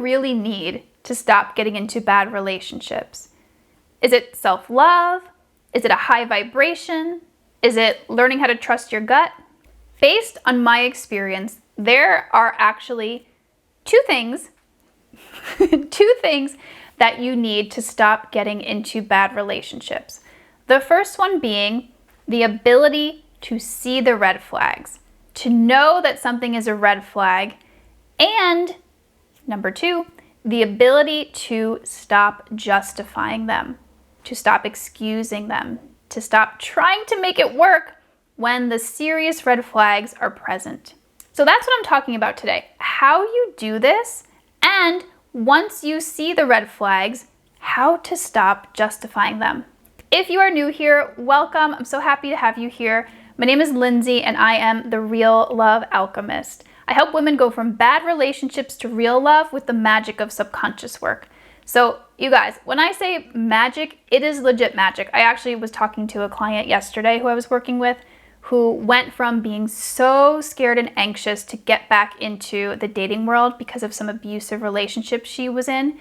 you really need to stop getting into bad relationships? Is it self-love? Is it a high vibration? Is it learning how to trust your gut? Based on my experience, there are actually two things that you need to stop getting into bad relationships. The first one being the ability to see the red flags, to know that something is a red flag, and number two, the ability to stop justifying them, to stop excusing them, to stop trying to make it work when the serious red flags are present. So that's what I'm talking about today. How you do this, and once you see the red flags, how to stop justifying them. If you are new here, welcome. I'm so happy to have you here. My name is Lindsay and I am the Real Love Alchemist. I help women go from bad relationships to real love with the magic of subconscious work. So you guys, when I say magic, it is legit magic. I actually was talking to a client yesterday who I was working with who went from being so scared and anxious to get back into the dating world because of some abusive relationships she was in.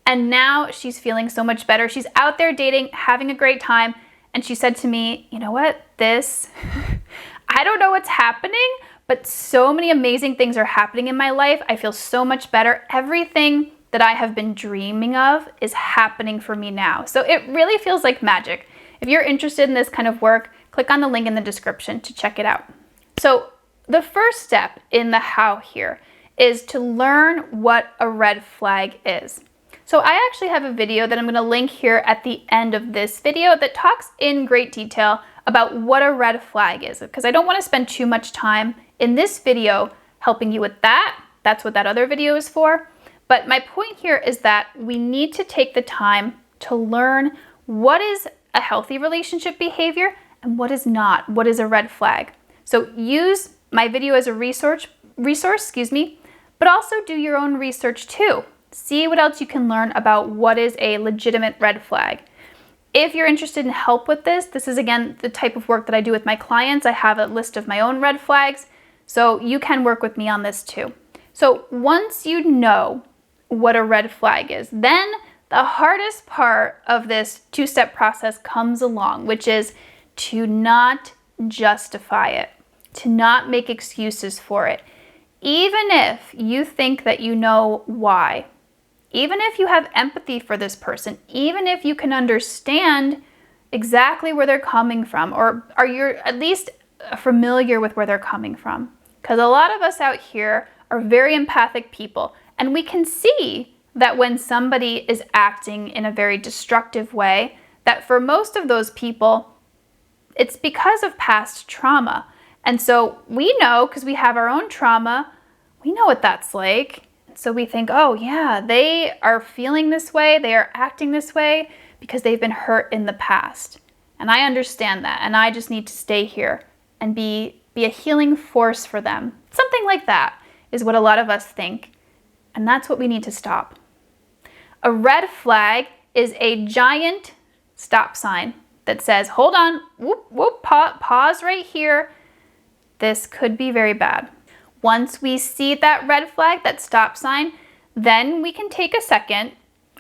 And now she's feeling so much better. She's out there dating, having a great time. And she said to me, you know what, I don't know what's happening, but so many amazing things are happening in my life. I feel so much better. Everything that I have been dreaming of is happening for me now. So it really feels like magic. If you're interested in this kind of work, click on the link in the description to check it out. So the first step in the how here is to learn what a red flag is. So I actually have a video that I'm going to link here at the end of this video that talks in great detail about what a red flag is, because I don't want to spend too much time in this video helping you with that. That's what that other video is for. But my point here is that we need to take the time to learn what is a healthy relationship behavior and what is not, what is a red flag. So use my video as a resource, but also do your own research too. See what else you can learn about what is a legitimate red flag. If you're interested in help with this, this is again the type of work that I do with my clients. I have a list of my own red flags, so you can work with me on this too. So once you know what a red flag is, then the hardest part of this two-step process comes along, which is to not justify it, to not make excuses for it. Even if you think that you know why, even if you have empathy for this person, even if you can understand exactly where they're coming from, or are you at least familiar with where they're coming from. Because a lot of us out here are very empathic people, and we can see that when somebody is acting in a very destructive way, that for most of those people, it's because of past trauma. And so we know, because we have our own trauma, we know what that's like. So we think, oh yeah, they are feeling this way, they are acting this way because they've been hurt in the past. And I understand that, and I just need to stay here and be a healing force for them. Something like that is what a lot of us think, and that's what we need to stop. A red flag is a giant stop sign that says, hold on, pause right here. This could be very bad. Once we see that red flag, that stop sign, then we can take a second,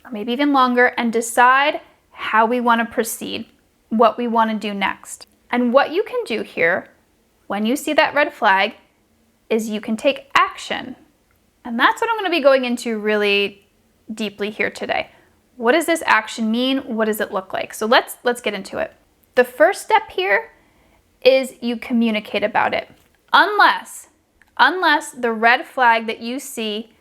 or maybe even longer, and decide how we want to proceed, what we want to do next. And what you can do here, when you see that red flag, is you can take action. And that's what I'm going to be going into really deeply here today. What does this action mean? What does it look like? So let's get into it. The first step here is you communicate about it. Unless the red flag that you see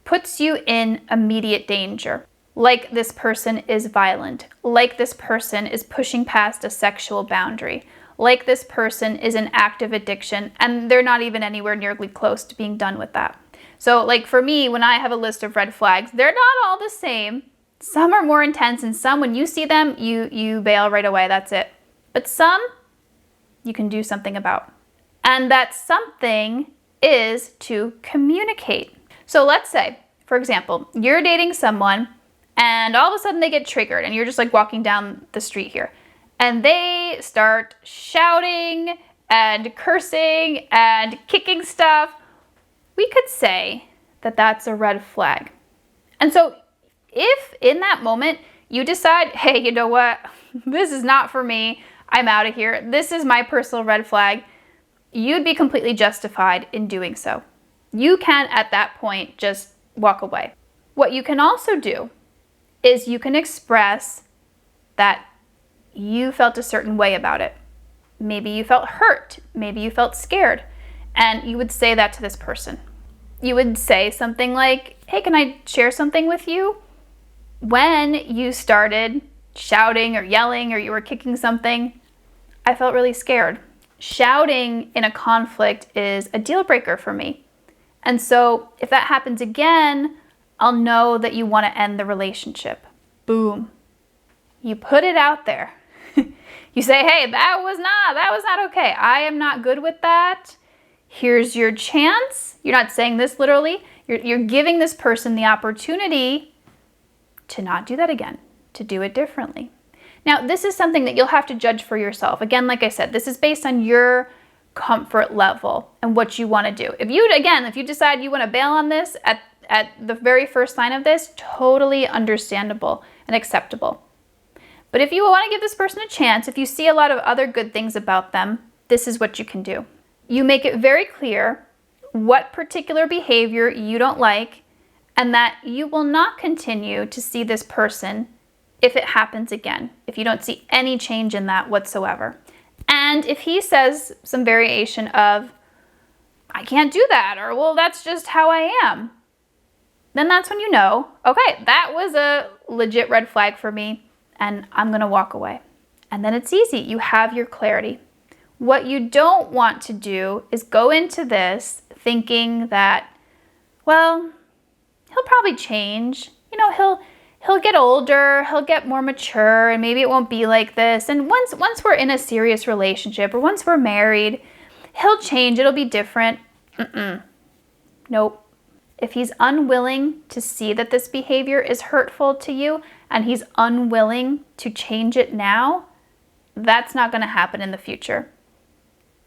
puts you in immediate danger, like this person is violent, like this person is pushing past a sexual boundary, like this person is in active addiction, and they're not even anywhere nearly close to being done with that. So like for me, when I have a list of red flags, they're not all the same. Some are more intense, and some, when you see them, you bail right away, that's it. But some, you can do something about. And that something is to communicate. So let's say, for example, you're dating someone and all of a sudden they get triggered and you're just like walking down the street here and they start shouting and cursing and kicking stuff. We could say that that's a red flag. And so if in that moment you decide, hey, you know what, this is not for me, I'm out of here, this is my personal red flag, you'd be completely justified in doing so. You can, at that point, just walk away. What you can also do is you can express that you felt a certain way about it. Maybe you felt hurt, maybe you felt scared, and you would say that to this person. You would say something like, hey, can I share something with you? When you started shouting or yelling or you were kicking something, I felt really scared. Shouting in a conflict is a deal breaker for me. And so if that happens again, I'll know that you want to end the relationship. Boom. You put it out there. You say, hey, that was not okay. I am not good with that. Here's your chance. You're not saying this literally. You're giving this person the opportunity to not do that again, to do it differently. Now, this is something that you'll have to judge for yourself. Again, like I said, this is based on your comfort level and what you want to do. If you decide you want to bail on this at the very first sign of this, totally understandable and acceptable. But if you want to give this person a chance, if you see a lot of other good things about them, this is what you can do. You make it very clear what particular behavior you don't like and that you will not continue to see this person if it happens again, if you don't see any change in that whatsoever. And if he says some variation of, I can't do that, or well, that's just how I am, then that's when you know, okay, that was a legit red flag for me and I'm gonna walk away. And then it's easy, you have your clarity. What you don't want to do is go into this thinking that, well, he'll probably change. You know, he'll get older, he'll get more mature, and maybe it won't be like this. And once we're in a serious relationship or once we're married, he'll change, it'll be different. Nope. If he's unwilling to see that this behavior is hurtful to you and he's unwilling to change it now, that's not going to happen in the future.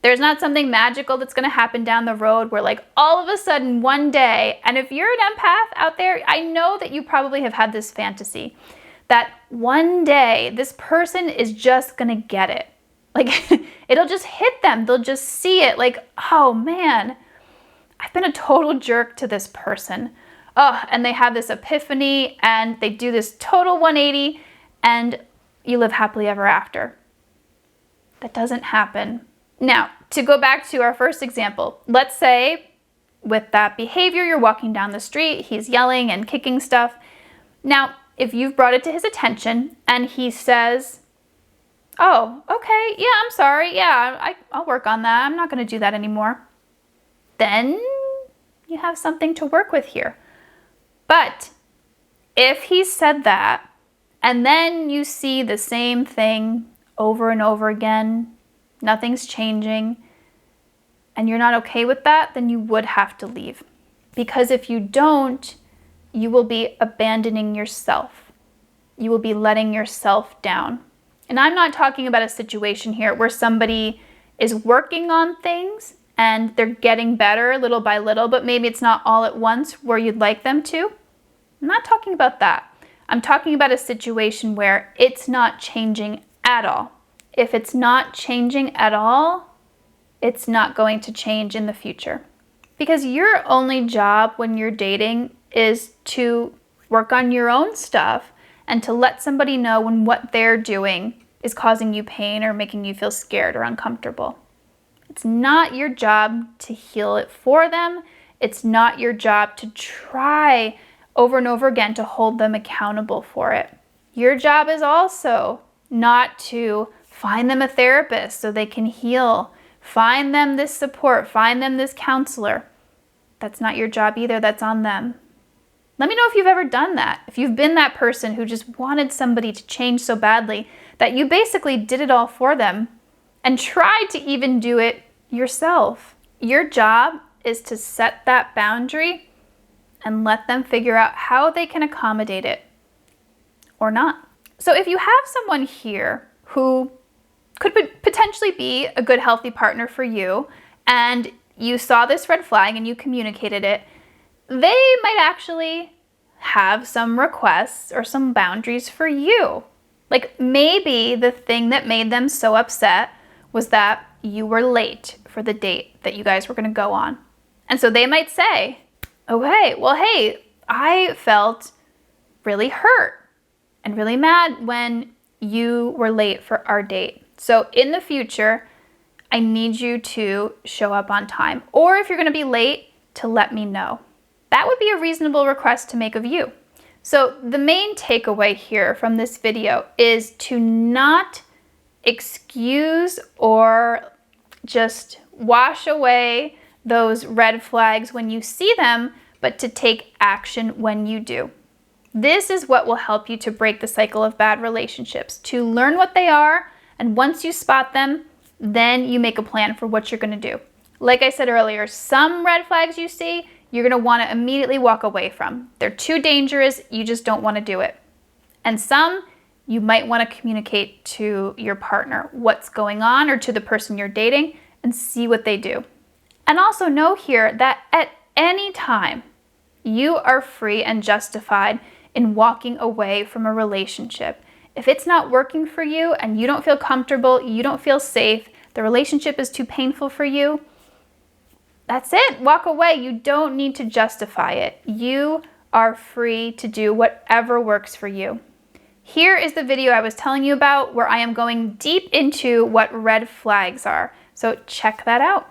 There's not something magical that's going to happen down the road where like all of a sudden one day, and if you're an empath out there, I know that you probably have had this fantasy that one day this person is just going to get it. Like it'll just hit them. They'll just see it like, oh man, I've been a total jerk to this person. Oh, and they have this epiphany and they do this total 180 and you live happily ever after. That doesn't happen. Now, to go back to our first example, let's say with that behavior, you're walking down the street, he's yelling and kicking stuff. Now, if you've brought it to his attention and he says, oh, okay, yeah, I'm sorry, yeah, I'll work on that, I'm not going to do that anymore, then you have something to work with here. But if he said that and then you see the same thing over and over again, nothing's changing, and you're not okay with that, then you would have to leave. Because if you don't, you will be abandoning yourself. You will be letting yourself down. And I'm not talking about a situation here where somebody is working on things and they're getting better little by little, but maybe it's not all at once where you'd like them to. I'm not talking about that. I'm talking about a situation where it's not changing at all. If it's not changing at all, it's not going to change in the future. Because your only job when you're dating is to work on your own stuff and to let somebody know when what they're doing is causing you pain or making you feel scared or uncomfortable. It's not your job to heal it for them. It's not your job to try over and over again to hold them accountable for it. Your job is also not to find them a therapist so they can heal. Find them this support. Find them this counselor. That's not your job either. That's on them. Let me know if you've ever done that. If you've been that person who just wanted somebody to change so badly that you basically did it all for them and tried to even do it yourself. Your job is to set that boundary and let them figure out how they can accommodate it or not. So if you have someone here who could potentially be a good, healthy partner for you, and you saw this red flag and you communicated it, they might actually have some requests or some boundaries for you. Like maybe the thing that made them so upset was that you were late for the date that you guys were going to go on. And so they might say, okay, well, hey, I felt really hurt and really mad when you were late for our date. So in the future, I need you to show up on time. Or if you're going to be late, to let me know. That would be a reasonable request to make of you. So the main takeaway here from this video is to not excuse or just wash away those red flags when you see them, but to take action when you do. This is what will help you to break the cycle of bad relationships, to learn what they are, and once you spot them, then you make a plan for what you're going to do. Like I said earlier, some red flags you see, you're going to want to immediately walk away from. They're too dangerous, you just don't want to do it. And some, you might want to communicate to your partner what's going on or to the person you're dating and see what they do. And also know here that at any time, you are free and justified in walking away from a relationship. If it's not working for you and you don't feel comfortable, you don't feel safe, the relationship is too painful for you, that's it. Walk away. You don't need to justify it. You are free to do whatever works for you. Here is the video I was telling you about where I am going deep into what red flags are. So check that out.